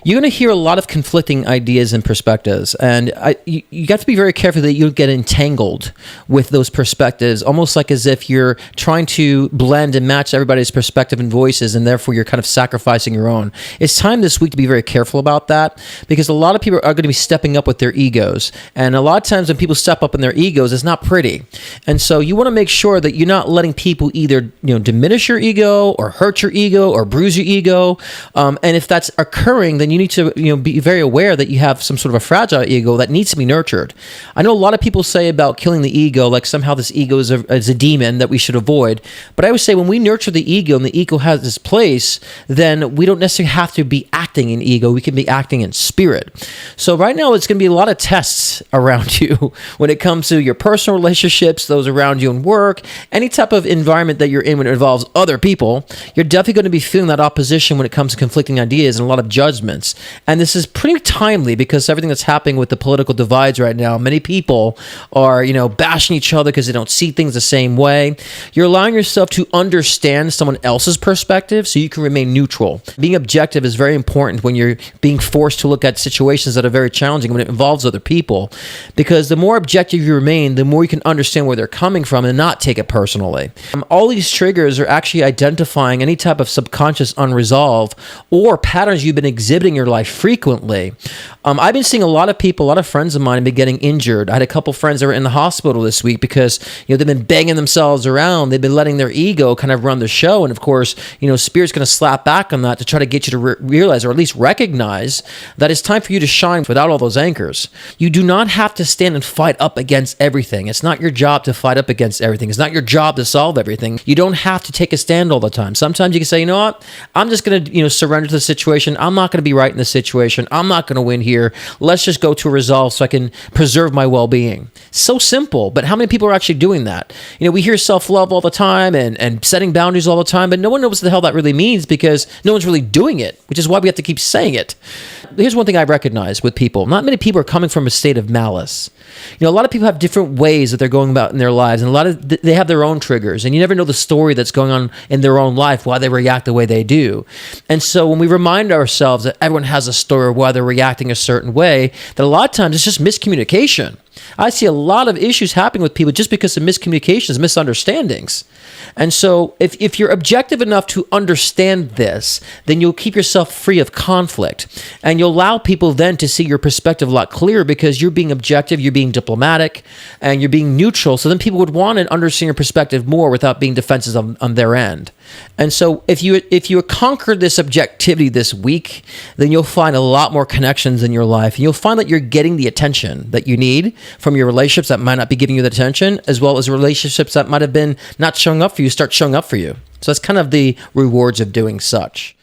You're going to hear a lot of conflicting ideas and perspectives, and you got to be very careful that you don't get entangled with those perspectives, almost like as if you're trying to blend and match everybody's perspective and voices, and therefore you're kind of sacrificing your own. It's time this week to be very careful about that, because a lot of people are going to be stepping up with their egos, and a lot of times when people step up in their egos, it's not pretty. And so you want to make sure that you're not letting people either diminish your ego or hurt your ego or bruise your ego. And if that's occurring, then you need to be very aware that you have some sort of a fragile ego that needs to be nurtured. I know a lot of people say about killing the ego, like somehow this ego is a demon that we should avoid. But I would say when we nurture the ego and the ego has its place, then we don't necessarily have to be acting in ego. We can be acting in spirit. So right now, it's going to be a lot of tests around you when it comes to your personal relationships, those around you in work, any type of environment that you're in when it involves other people. You're definitely going to be feeling that opposition when it comes to conflicting ideas and a lot of judgments. And this is pretty timely because everything that's happening with the political divides right now, many people are, bashing each other because they don't see things the same way. You're allowing yourself to understand someone else's perspective so you can remain neutral. Being objective is very important when you're being forced to look at situations that are very challenging when it involves other people, because the more objective you remain, the more you can understand where they're coming from and not take it personally. All these triggers are actually identifying any type of subconscious unresolved or patterns you've been exhibiting in your life frequently. I've been seeing a lot of people, a lot of friends of mine have been getting injured. I had a couple friends that were in the hospital this week because they've been banging themselves around. They've been letting their ego kind of run the show. And of course, Spirit's going to slap back on that to try to get you to realize, or at least recognize, that it's time for you to shine without all those anchors. You do not have to stand and fight up against everything. It's not your job to fight up against everything. It's not your job to solve everything. You don't have to take a stand all the time. Sometimes you can say, you know what? I'm just going to, surrender to the situation. I'm not going to be right in the situation. I'm not going to win here. Let's just go to a resolve so I can preserve my well-being. So simple, but how many people are actually doing that? We hear self-love all the time and setting boundaries all the time, but no one knows what the hell that really means because no one's really doing it, which is why we have to keep saying it. Here's one thing I recognize with people. Not many people are coming from a state of malice. A lot of people have different ways that they're going about in their lives, and they have their own triggers, and you never know the story that's going on in their own life, why they react the way they do. And so when we remind ourselves that everyone has a story of why they're reacting a certain way, that a lot of times it's just miscommunication. I see a lot of issues happening with people just because of miscommunications, misunderstandings. And so if you're objective enough to understand this, then you'll keep yourself free of conflict. And you'll allow people then to see your perspective a lot clearer because you're being objective, you're being diplomatic, and you're being neutral. So then people would want to understand your perspective more without being defensive on their end. And so if you conquer this objectivity this week, then you'll find a lot more connections in your life. And you'll find that you're getting the attention that you need from your relationships that might not be giving you the attention, as well as relationships that might have been not showing up for you, start showing up for you. So that's kind of the rewards of doing such.